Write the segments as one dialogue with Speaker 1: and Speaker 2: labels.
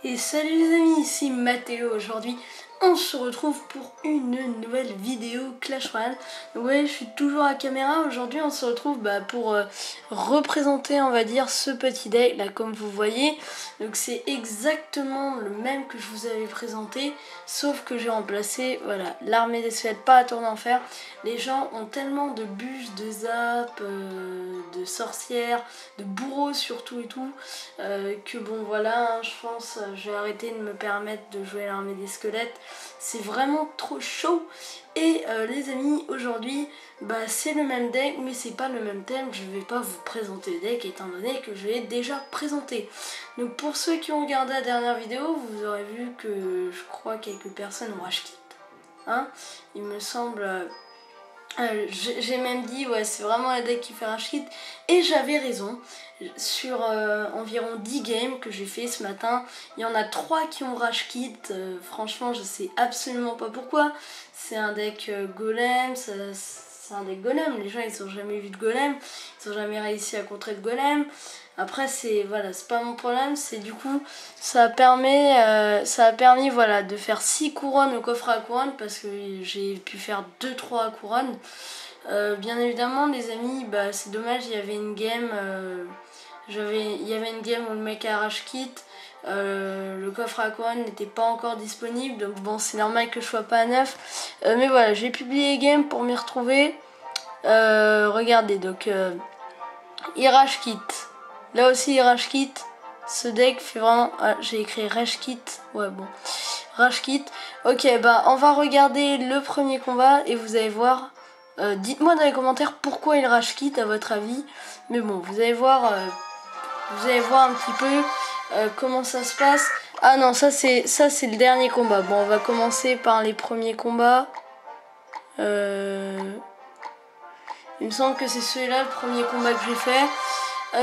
Speaker 1: Et salut les amis, ici Mathéo. Aujourd'hui on se retrouve pour une nouvelle vidéo Clash Royale. Donc ouais, je suis toujours à caméra. Aujourd'hui on se retrouve pour représenter, on va dire, ce petit deck là comme vous voyez. Donc c'est exactement le même que je vous avais présenté, sauf que j'ai remplacé, voilà, l'armée des squelettes par la tour d'enfer. Les gens ont tellement de bûches, de zap, de sorcières, de bourreaux surtout et tout, que bon voilà, hein, je pense je vais arrêter de me permettre de jouer l'armée des squelettes. C'est vraiment trop chaud. Et les amis, aujourd'hui c'est le même deck, mais c'est pas le même thème. Je vais pas vous présenter le deck étant donné que je l'ai déjà présenté. Donc pour ceux qui ont regardé la dernière vidéo, vous aurez vu que je crois quelques personnes ont rage kit, hein, il me semble. J'ai même dit ouais, c'est vraiment un deck qui fait rage kit, et j'avais raison. Sur environ 10 games que j'ai fait ce matin, il y en a 3 qui ont rage kit. Franchement je sais absolument pas pourquoi. C'est un deck golem, c'est un deck golem, les gens ils ont jamais vu de golem, ils ont jamais réussi à contrer de golem. Après c'est voilà, c'est pas mon problème, c'est du coup ça a permis voilà, de faire 6 couronnes au coffre à couronne, parce que j'ai pu faire 2-3 couronnes. Bien évidemment les amis, c'est dommage, il y avait une game où le mec a rage kit, le coffre à couronne n'était pas encore disponible, donc bon c'est normal que je sois pas à 9. Mais voilà, j'ai publié game pour m'y retrouver. Regardez, donc il rage kit. Là aussi il rage kit. Ce deck fait vraiment... Ah, j'ai écrit rage kit. Ouais bon. Rage kit. Ok, on va regarder le premier combat et vous allez voir. Dites-moi dans les commentaires pourquoi il rage kit à votre avis. Mais bon, vous allez voir un petit peu comment ça se passe. Ah non, ça c'est le dernier combat. Bon, on va commencer par les premiers combats. Il me semble que c'est celui-là le premier combat que j'ai fait.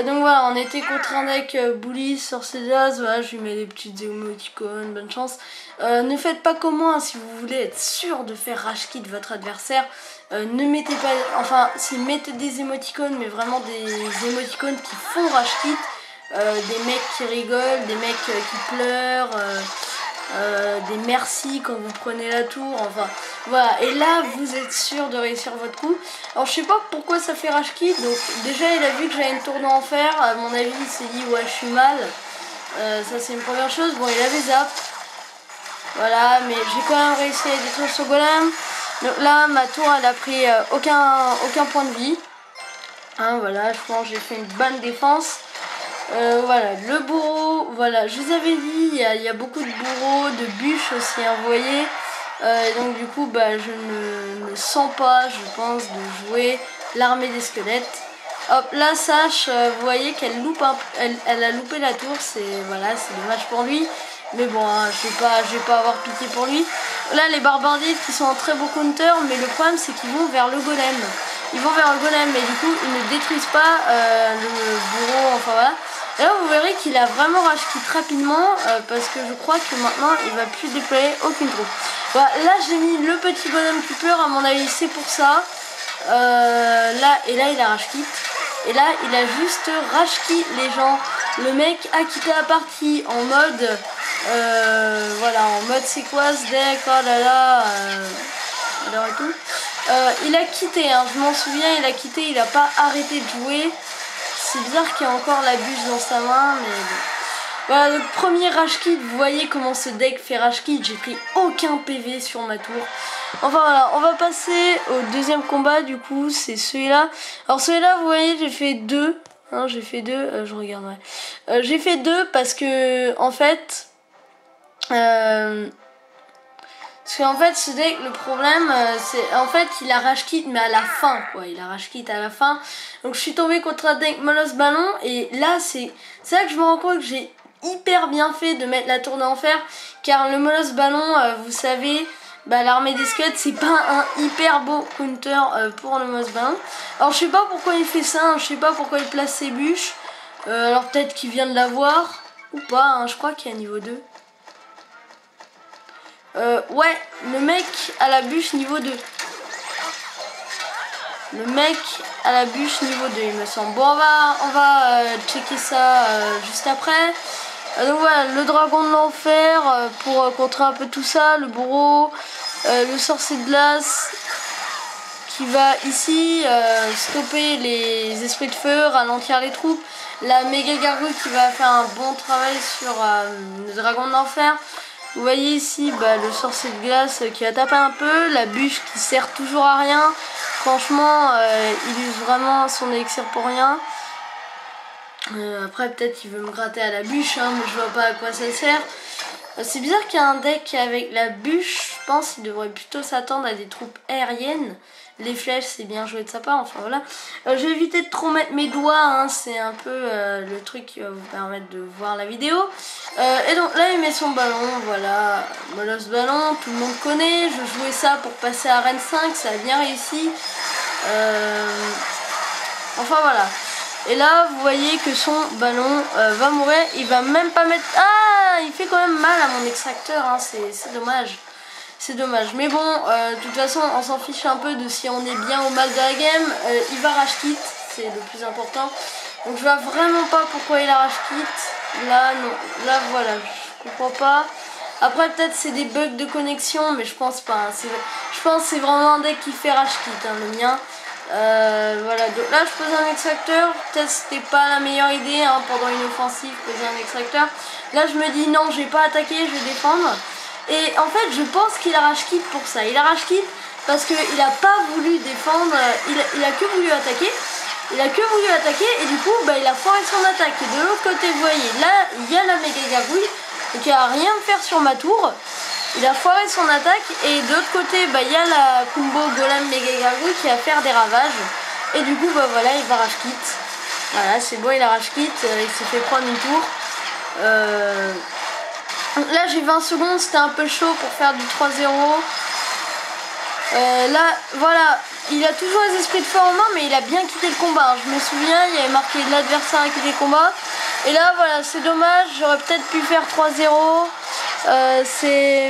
Speaker 1: Donc voilà, on était contre un deck Bully, Sorcellas, voilà, je lui mets des petites émoticônes, bonne chance. Ne faites pas comme moi, hein, si vous voulez être sûr de faire rage kit votre adversaire. Ne mettez pas, enfin si, mettez des émoticônes, mais vraiment des émoticônes qui font rage kit. Des mecs qui rigolent, des mecs qui pleurent, des merci quand vous prenez la tour, enfin voilà, et là vous êtes sûr de réussir votre coup. Alors je sais pas pourquoi ça fait rage kit, donc déjà il a vu que j'avais une tour d'enfer, à mon avis il s'est dit ouais je suis mal, ça c'est une première chose. Bon, il avait zap, voilà, mais j'ai quand même réussi à détruire ce golem. Donc là ma tour elle a pris aucun point de vie, hein, voilà, je pense que j'ai fait une bonne défense. Voilà, le bourreau, voilà, je vous avais dit, il y a beaucoup de bourreaux, de bûches aussi, hein, vous voyez. Donc du coup, je ne me sens pas, je pense, de jouer l'armée des squelettes. Hop, là, Sash, vous voyez qu'elle loupe elle a loupé la tour, c'est voilà, c'est dommage pour lui. Mais bon, hein, je vais pas avoir pitié pour lui. Là, les barbardites qui sont en très beau counter, mais le problème c'est qu'ils vont vers le golem. Ils vont vers le golem, mais du coup, ils ne détruisent pas le bourreau, enfin voilà. Et là vous verrez qu'il a vraiment rage kit rapidement, parce que je crois que maintenant il va plus déployer aucune troupe. Voilà, là j'ai mis le petit bonhomme qui pleure, à mon avis c'est pour ça. Là il a rage kit. Et là il a juste rage kit les gens. Le mec a quitté la partie en mode voilà, en mode c'est quoi ce deck, oh là là, alors et tout. Il a quitté, hein, je m'en souviens, il a quitté, il a pas arrêté de jouer. C'est bizarre qu'il y a encore la bûche dans sa main, mais bon. Voilà, donc premier rage kit, vous voyez comment ce deck fait rage kit, j'ai pris aucun PV sur ma tour. Enfin voilà, on va passer au deuxième combat, du coup, c'est celui-là. Alors celui-là, vous voyez, j'ai fait 2. Hein, j'ai fait 2, je regarderai. J'ai fait 2 parce que, en fait... Parce qu'en fait ce deck, le problème c'est en fait il a rage kit mais à la fin quoi, il a rage kit à la fin. Donc je suis tombée contre un deck Molosse Ballon, et là c'est là que je me rends compte que j'ai hyper bien fait de mettre la tour d'enfer, car le Molosse Ballon, vous savez, l'armée des squelettes c'est pas un hyper beau counter pour le Molosse Ballon. Alors je sais pas pourquoi il fait ça, hein, je sais pas pourquoi il place ses bûches, alors peut-être qu'il vient de l'avoir ou pas, hein, je crois qu'il y a niveau 2. Ouais, le mec à la bûche niveau 2. Le mec à la bûche niveau 2, il me semble. Bon, on va checker ça juste après. Donc voilà, le dragon de l'enfer pour contrer un peu tout ça, le bourreau, le sorcier de glace qui va ici stopper les esprits de feu, ralentir les troupes, la méga gargouille qui va faire un bon travail sur le dragon de l'enfer. Vous voyez ici le sorcier de glace qui va taper un peu, la bûche qui sert toujours à rien, franchement il use vraiment son élixir pour rien. Après peut-être qu'il veut me gratter à la bûche, hein, mais je vois pas à quoi ça sert. C'est bizarre qu'il y a un deck avec la bûche, je pense qu'il devrait plutôt s'attendre à des troupes aériennes. Les flèches c'est bien joué de sa part, enfin voilà. Je vais éviter de trop mettre mes doigts, hein, c'est un peu le truc qui va vous permettre de voir la vidéo. Et donc là il met son ballon, voilà, Molosse ballon, tout le monde connaît. Je jouais ça pour passer à Reine 5, ça a bien réussi. Enfin voilà. Et là vous voyez que son ballon va mourir, il va même pas mettre... Ah, il fait quand même mal à mon extracteur, hein, c'est dommage. C'est dommage, mais bon, de toute façon on s'en fiche un peu de si on est bien ou mal de la game. Il va rage kit, c'est le plus important. Donc je vois vraiment pas pourquoi il a rage kit. Là non, là voilà, je comprends pas. Après peut-être c'est des bugs de connexion, mais je pense pas. Hein. Je pense que c'est vraiment un deck qui fait rage kit, hein, le mien. Voilà, donc là je pose un extracteur. Peut-être c'était pas la meilleure idée, hein, pendant une offensive poser un extracteur. Là je me dis non, je vais pas attaquer, je vais défendre. Et en fait je pense qu'il a rage kit pour ça. Il a rage kit parce qu'il a pas voulu défendre, il a que voulu attaquer. Il a que voulu attaquer et du coup il a foiré son attaque. Et de l'autre côté vous voyez, là il y a la méga gargouille qui a rien à faire sur ma tour. Il a foiré son attaque et de l'autre côté il y a la combo golem méga gargouille qui va faire des ravages. Et du coup voilà, il va rage kit. Voilà, c'est bon, il a rage kit, il s'est fait prendre une tour. Là j'ai 20 secondes, c'était un peu chaud pour faire du 3-0. Là voilà, il a toujours les esprits de feu en main, mais il a bien quitté le combat. Je me souviens, il y avait marqué l'adversaire a quitté le combat. Et là voilà, c'est dommage, j'aurais peut-être pu faire 3-0.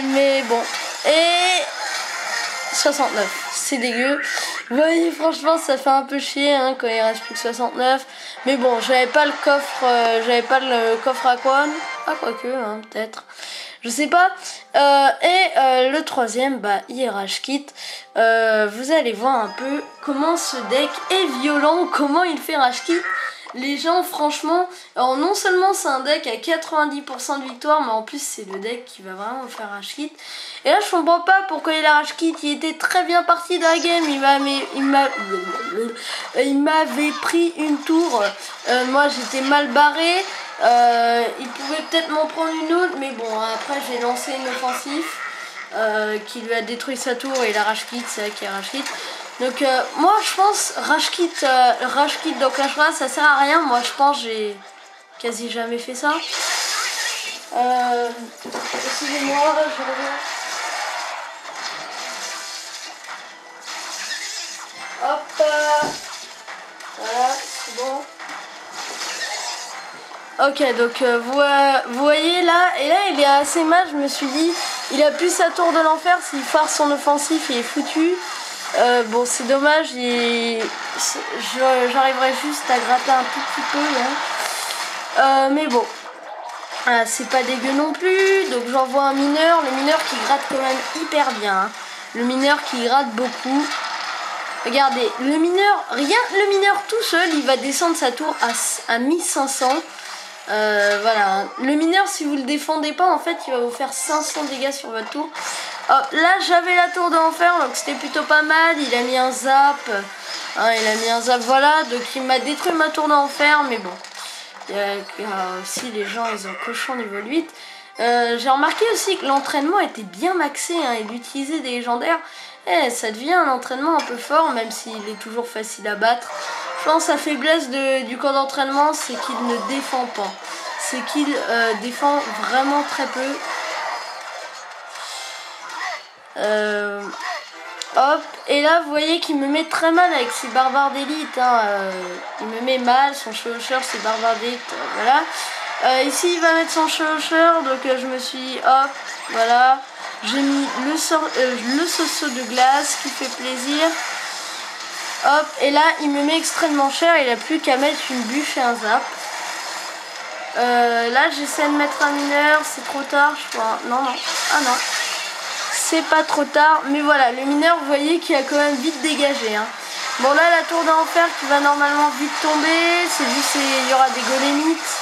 Speaker 1: Mais bon. Et 69, c'est dégueu. Vous voyez, franchement ça fait un peu chier, hein, quand il reste plus que 69. Mais bon, j'avais pas le coffre Aquan. Ah, quoique, hein, peut-être. Je sais pas. Le troisième, il rage kit. Vous allez voir un peu comment ce deck est violent, comment il fait rage kit. Les gens, franchement, alors non seulement c'est un deck à 90% de victoire, mais en plus c'est le deck qui va vraiment faire rage kit. Et là je comprends pas pourquoi il a rage kit. Il était très bien parti dans la game, il m'avait pris une tour. Moi j'étais mal barré. Il pouvait peut-être m'en prendre une autre, mais bon, après j'ai lancé une offensive qui lui a détruit sa tour et il a rage kit, c'est vrai qu'il a rage kit. Donc moi je pense rage kit dans Clash Royale ça sert à rien. Moi je pense j'ai quasi jamais fait ça. Excusez-moi, je reviens. Hop, voilà, c'est bon. Ok, donc vous voyez là, et là il est assez mal, je me suis dit, il a plus sa tour de l'enfer, s'il foire son offensif il est foutu. Bon c'est dommage, j'arriverai juste à gratter un tout petit peu là. Mais bon, c'est pas dégueu non plus, donc j'envoie un mineur, le mineur qui gratte quand même hyper bien. Hein. Le mineur qui gratte beaucoup. Regardez, le mineur tout seul, il va descendre sa tour à 1500. Voilà, le mineur si vous le défendez pas en fait il va vous faire 500 dégâts sur votre tour. Là j'avais la tour de l'enfer donc c'était plutôt pas mal. Il a mis un zap, hein, voilà, donc il m'a détruit ma tour d'enfer. Mais bon, il y a aussi les gens ils ont cochon niveau 8. J'ai remarqué aussi que l'entraînement était bien maxé, hein, et d'utiliser des légendaires, ça devient un entraînement un peu fort même s'il est toujours facile à battre. Je pense que la faiblesse du camp d'entraînement c'est qu'il ne défend pas. C'est qu'il défend vraiment très peu. Hop, et là vous voyez qu'il me met très mal avec ses barbares d'élite. Hein, il me met mal, son chevaucheur, ses barbares d'élite, voilà. Ici il va mettre son chevaucheur, donc je me suis dit, hop, voilà. J'ai mis le soso de glace qui fait plaisir. Hop, et là il me met extrêmement cher, il a plus qu'à mettre une bûche et un zap. Là j'essaie de mettre un mineur, c'est trop tard je crois. Non, non, ah non. C'est pas trop tard, mais voilà, le mineur vous voyez qu'il a quand même vite dégagé. Hein. Bon là la tour d'enfer qui va normalement vite tomber, c'est juste il y aura des golémites.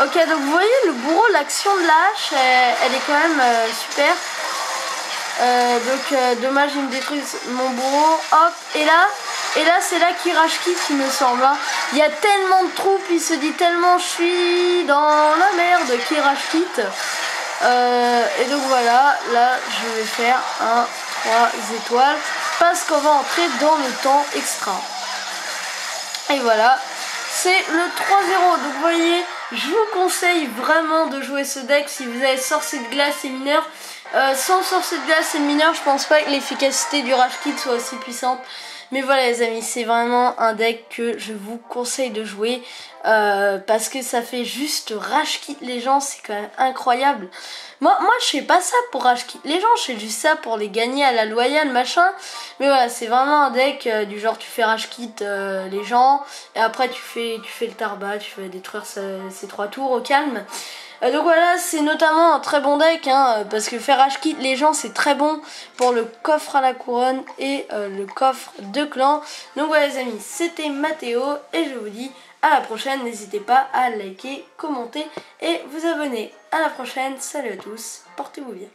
Speaker 1: Ok, donc vous voyez le bourreau, l'action de la hache, elle est quand même super. Donc dommage il me détruit mon bourreau. Hop, et là c'est là qu'il rage quitte il me semble. Hein. Il y a tellement de troupes, il se dit tellement je suis dans la merde qu'il rage quitte. Et donc voilà, là je vais faire un 3 étoiles parce qu'on va entrer dans le temps extra. Et voilà, c'est le 3-0. Donc vous voyez, je vous conseille vraiment de jouer ce deck si vous avez sorcier de glace et mineur. Sans sorcier de glace et mineur, je pense pas que l'efficacité du rage kit soit aussi puissante. Mais voilà les amis, c'est vraiment un deck que je vous conseille de jouer parce que ça fait juste rage kit les gens, c'est quand même incroyable. Moi je fais pas ça pour rage kit les gens, je fais juste ça pour les gagner à la loyale machin. Mais voilà, c'est vraiment un deck du genre tu fais rage kit les gens et après tu fais le tarbat, tu fais détruire ces 3 tours au calme. Donc voilà, c'est notamment un très bon deck hein, parce que faire rage kit les gens c'est très bon pour le coffre à la couronne et le coffre de clan. Donc voilà les amis, c'était Mathéo et je vous dis à la prochaine. N'hésitez pas à liker, commenter et vous abonner. À la prochaine, salut à tous, portez-vous bien.